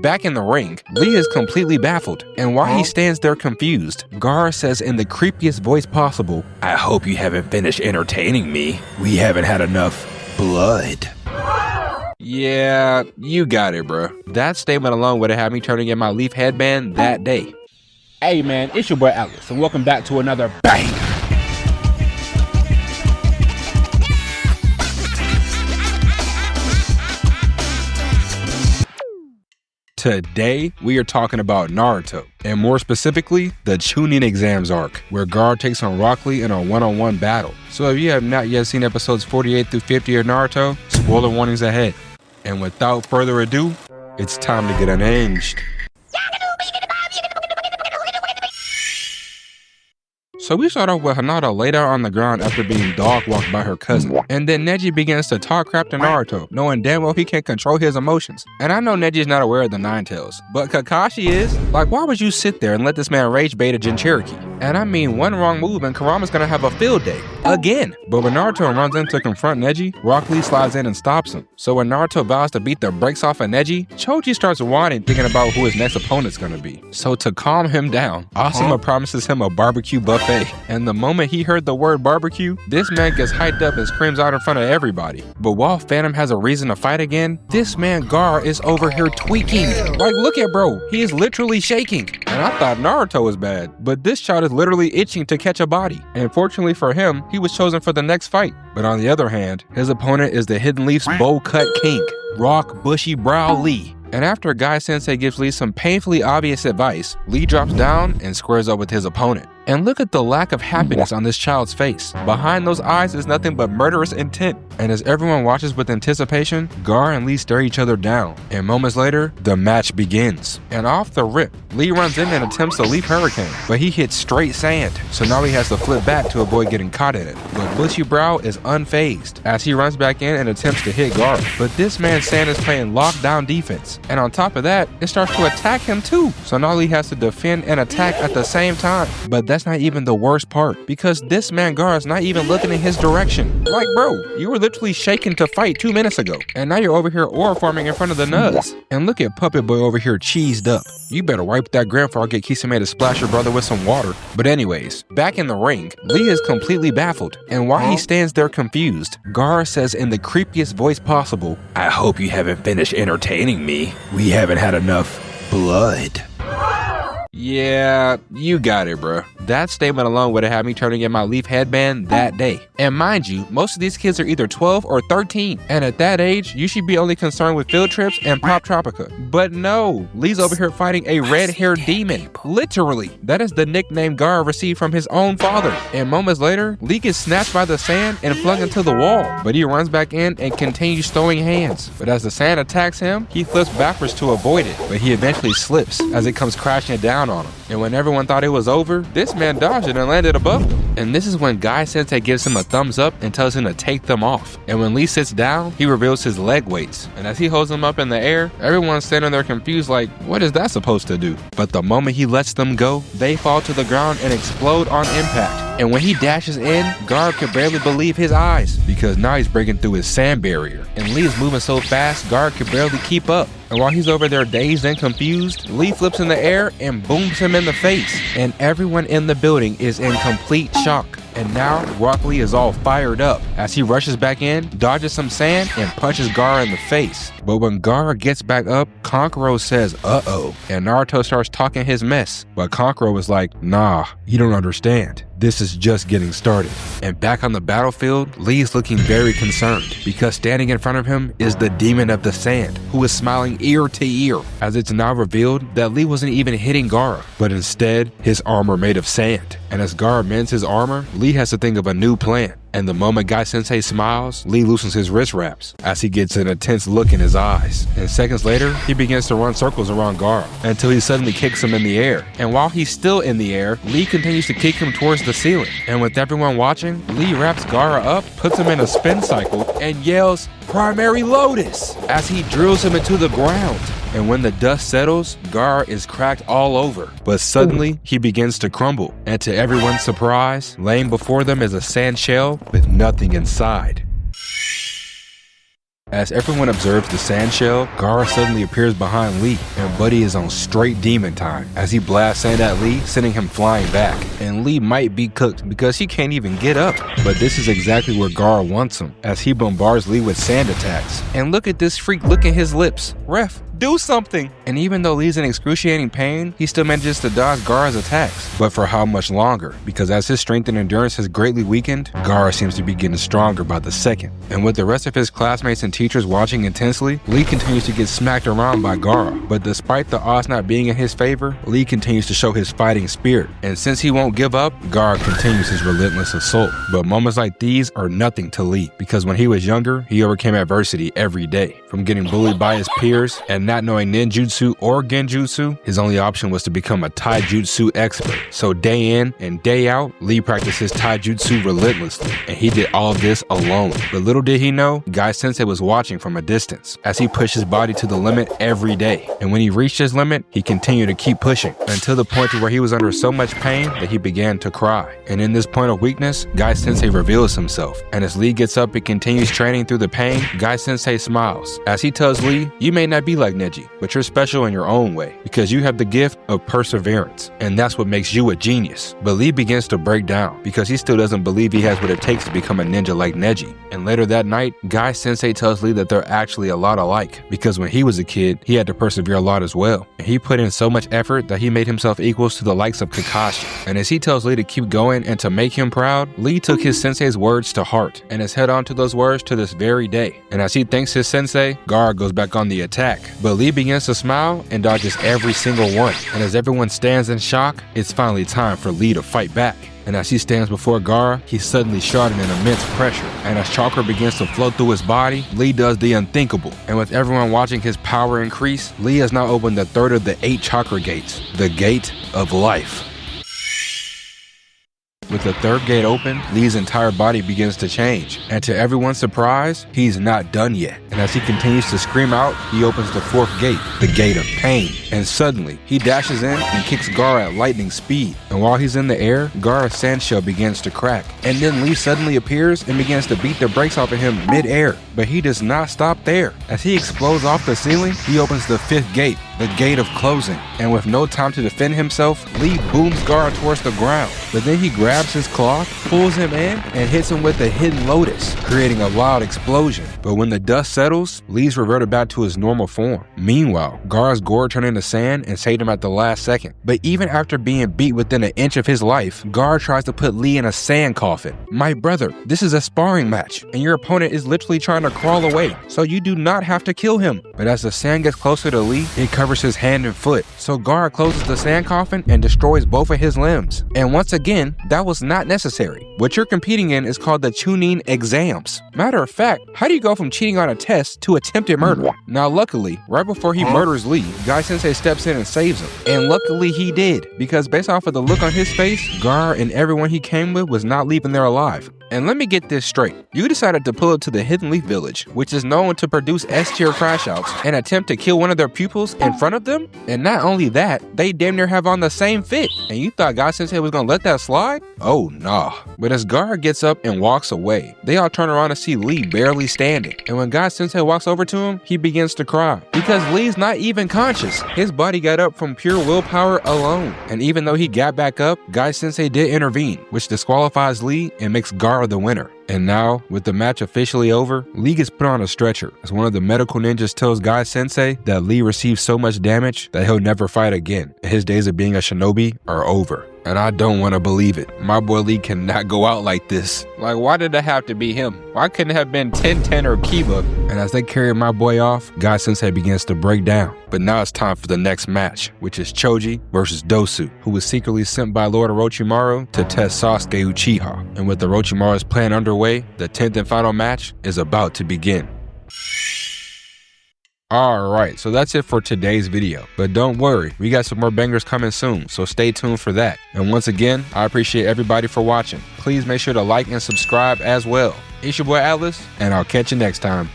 Back in the ring, Lee is completely baffled, and while he stands there confused, Gaara says in the creepiest voice possible, "I hope you haven't finished entertaining me. We haven't had enough blood." Yeah, you got it, bro. That statement alone would have had me turning in my leaf headband that day. Hey man, it's your boy Alex, and welcome back to another bang. Today, we are talking about Naruto, and more specifically, the Chunin exams arc, where Gaara takes on Rock Lee in a one-on-one battle. So if you have not yet seen episodes 48 through 50 of Naruto, spoiler warnings ahead. And without further ado, it's time to get unhinged. So we start off with Hinata laid out on the ground after being dog-walked by her cousin. And then Neji begins to talk crap to Naruto, knowing damn well he can't control his emotions. And I know Neji's not aware of the Nine Tails, but Kakashi is. Like, why would you sit there and let this man rage bait a Jinchuriki? And I mean, one wrong move and Kurama's gonna have a field day. Again. But when Naruto runs in to confront Neji, Rock Lee slides in and stops him. So when Naruto vows to beat the brakes off of Neji, Choji starts whining, thinking about who his next opponent's gonna be. So to calm him down, Asuma promises him a barbecue buffet. And the moment he heard the word barbecue, this man gets hyped up and screams out in front of everybody. But while Phantom has a reason to fight again, this man Gaara is over here tweaking. Like, look at bro, he is literally shaking. And I thought Naruto was bad, but this child is literally itching to catch a body. And fortunately for him, he was chosen for the next fight. But on the other hand, his opponent is the Hidden Leaf's bowl cut king, Rock Bushy Brow Lee. And after Guy Sensei gives Lee some painfully obvious advice, Lee drops down and squares up with his opponent. And look at the lack of happiness on this child's face. Behind those eyes is nothing but murderous intent. And as everyone watches with anticipation, Gaara and Lee stare each other down. And moments later, the match begins. And off the rip, Lee runs in and attempts to leap Hurricane, but he hits straight sand. So now he has to flip back to avoid getting caught in it. But Bushy Brow is unfazed as he runs back in and attempts to hit Gaara. But this man Sand is playing lockdown defense. And on top of that, it starts to attack him too. So now Lee has to defend and attack at the same time. But that's not even the worst part, because this man Gaara is not even looking in his direction. Like bro, you were literally shaking to fight 2 minutes ago, and now you're over here aura farming in front of the nuts. And look at Puppet Boy over here cheesed up. You better wipe that gram before I get Kisame to splash your brother with some water. But anyways, back in the ring, Lee is completely baffled, and while he stands there confused, Gaara says in the creepiest voice possible, "I hope you haven't finished entertaining me. We haven't had enough blood." Yeah, you got it, bro. That statement alone would have had me turning in my leaf headband that day. And mind you, most of these kids are either 12 or 13. And at that age, you should be only concerned with field trips and Pop Tropica. But no, Lee's over here fighting a red-haired demon. Literally. That is the nickname Gaara received from his own father. And moments later, Lee gets snatched by the sand and flung into the wall. But he runs back in and continues throwing hands. But as the sand attacks him, he flips backwards to avoid it. But he eventually slips as it comes crashing down on him. And when everyone thought it was over, this man dodged it and landed above them. And this is when Guy Sensei gives him a thumbs up and tells him to take them off. And when Lee sits down, he reveals his leg weights. And as he holds them up in the air, everyone's standing there confused like, what is that supposed to do? But the moment he lets them go, they fall to the ground and explode on impact. And when he dashes in, Gaara could barely believe his eyes, because now he's breaking through his sand barrier. And Lee is moving so fast, Gaara could barely keep up. And while he's over there dazed and confused, Lee flips in the air and booms him in the face. And everyone in the building is in complete shock. And now, Rock Lee is all fired up as he rushes back in, dodges some sand, and punches Gaara in the face. But when Gaara gets back up, Kankuro says, uh-oh. And Naruto starts talking his mess. But Kankuro was like, nah, you don't understand. This is just getting started. And back on the battlefield, Lee is looking very concerned, because standing in front of him is the demon of the sand, who is smiling ear to ear, as it's now revealed that Lee wasn't even hitting Gaara, but instead his armor made of sand. And as Gaara mends his armor, Lee has to think of a new plan. And the moment Guy Sensei smiles, Lee loosens his wrist wraps as he gets an intense look in his eyes. And seconds later, he begins to run circles around Gaara until he suddenly kicks him in the air. And while he's still in the air, Lee continues to kick him towards the ceiling. And with everyone watching, Lee wraps Gaara up, puts him in a spin cycle, and yells, "Primary Lotus!" as he drills him into the ground. And when the dust settles, Gaara is cracked all over. But suddenly, he begins to crumble. And to everyone's surprise, laying before them is a sand shell with nothing inside. As everyone observes the sand shell, Gaara suddenly appears behind Lee, and Buddy is on straight demon time as he blasts sand at Lee, sending him flying back. And Lee might be cooked because he can't even get up. But this is exactly where Gaara wants him, as he bombards Lee with sand attacks. And look at this freak licking his lips. Ref, do something! And even though Lee's in excruciating pain, he still manages to dodge Gaara's attacks. But for how much longer? Because as his strength and endurance has greatly weakened, Gaara seems to be getting stronger by the second. And with the rest of his classmates and teachers watching intensely, Lee continues to get smacked around by Gaara. But despite the odds not being in his favor, Lee continues to show his fighting spirit. And since he won't give up, Gaara continues his relentless assault. But moments like these are nothing to Lee, because when he was younger, he overcame adversity every day. From getting bullied by his peers and not knowing ninjutsu or genjutsu, his only option was to become a taijutsu expert. So day in and day out, Lee practiced his taijutsu relentlessly, and he did all of this alone. But little did he know, Guy Sensei was watching from a distance as he pushed his body to the limit every day. And when he reached his limit, he continued to keep pushing until the point where he was under so much pain that he began to cry. And in this point of weakness, Guy Sensei reveals himself. And as Lee gets up and continues training through the pain, Guy Sensei smiles as he tells Lee, "You may not be like Neji, but you're special in your own way because you have the gift of perseverance, and that's what makes you a genius." But Lee begins to break down because he still doesn't believe he has what it takes to become a ninja like Neji. And later that night, Guy Sensei tells Lee that they're actually a lot alike because when he was a kid, he had to persevere a lot as well. And he put in so much effort that he made himself equals to the likes of Kakashi. And as he tells Lee to keep going and to make him proud, Lee took his sensei's words to heart and has held on to those words to this very day. And as he thanks his sensei, Gaara goes back on the attack. But Lee begins to smile and dodges every single one. And as everyone stands in shock, it's finally time for Lee to fight back. And as he stands before Gaara, he's suddenly shrouded in immense pressure. And as chakra begins to flow through his body, Lee does the unthinkable. And with everyone watching his power increase, Lee has now opened the third of the 8 chakra gates, the Gate of Life. With the third gate open, Lee's entire body begins to change. And to everyone's surprise, he's not done yet. And as he continues to scream out, he opens the 4th gate, the Gate of Pain. And suddenly, he dashes in and kicks Gaara at lightning speed. And while he's in the air, Gaara's sand shell begins to crack. And then Lee suddenly appears and begins to beat the brakes off of him mid-air. But he does not stop there. As he explodes off the ceiling, he opens the 5th gate, the Gate of Closing. And with no time to defend himself, Lee booms Gaara towards the ground. But then he grabs his cloth, pulls him in, and hits him with a hidden lotus, creating a loud explosion. But when the dust settles, Lee's reverted back to his normal form. Meanwhile, Gaara's gore turned into sand and saved him at the last second. But even after being beat within an inch of his life, Gaara tries to put Lee in a sand coffin. "My brother, this is a sparring match, and your opponent is literally trying to crawl away, so you do not have to kill him." But as the sand gets closer to Lee, it covers his hand and foot. So Gaara closes the sand coffin and destroys both of his limbs. And once again, that was not necessary. What you're competing in is called the Chunin exams. Matter of fact, how do you go from cheating on a test to attempted murder? Now luckily, right before he murders Lee, Guy Sensei steps in and saves him. And luckily he did, because based off of the look on his face, Gaara and everyone he came with was not leaving there alive. And let me get this straight. You decided to pull up to the Hidden Leaf Village, which is known to produce S-tier crash outs, and attempt to kill one of their pupils in front of them? And not only that, they damn near have on the same fit. And you thought Guy Sensei was gonna let that slide? Oh nah. But as Gaara gets up and walks away, they all turn around to see Lee barely standing. And when Guy Sensei walks over to him, he begins to cry. Because Lee's not even conscious. His body got up from pure willpower alone. And even though he got back up, Guy Sensei did intervene, which disqualifies Lee and makes Gaara the winner. And now, with the match officially over, Lee gets put on a stretcher as one of the medical ninjas tells Guy Sensei that Lee received so much damage that he'll never fight again. His days of being a shinobi are over. And I don't want to believe it. My boy Lee cannot go out like this. Like, why did it have to be him? Why couldn't it have been 10-10 or Kiba? And as they carry my boy off, Guy Sensei begins to break down. But now it's time for the next match, which is Choji versus Dosu, who was secretly sent by Lord Orochimaru to test Sasuke Uchiha. And with Orochimaru's plan underway, the 10th and final match is about to begin. Alright, so that's it for today's video. But don't worry, we got some more bangers coming soon, so stay tuned for that. And once again, I appreciate everybody for watching. Please make sure to like and subscribe as well. It's your boy Atlas, and I'll catch you next time.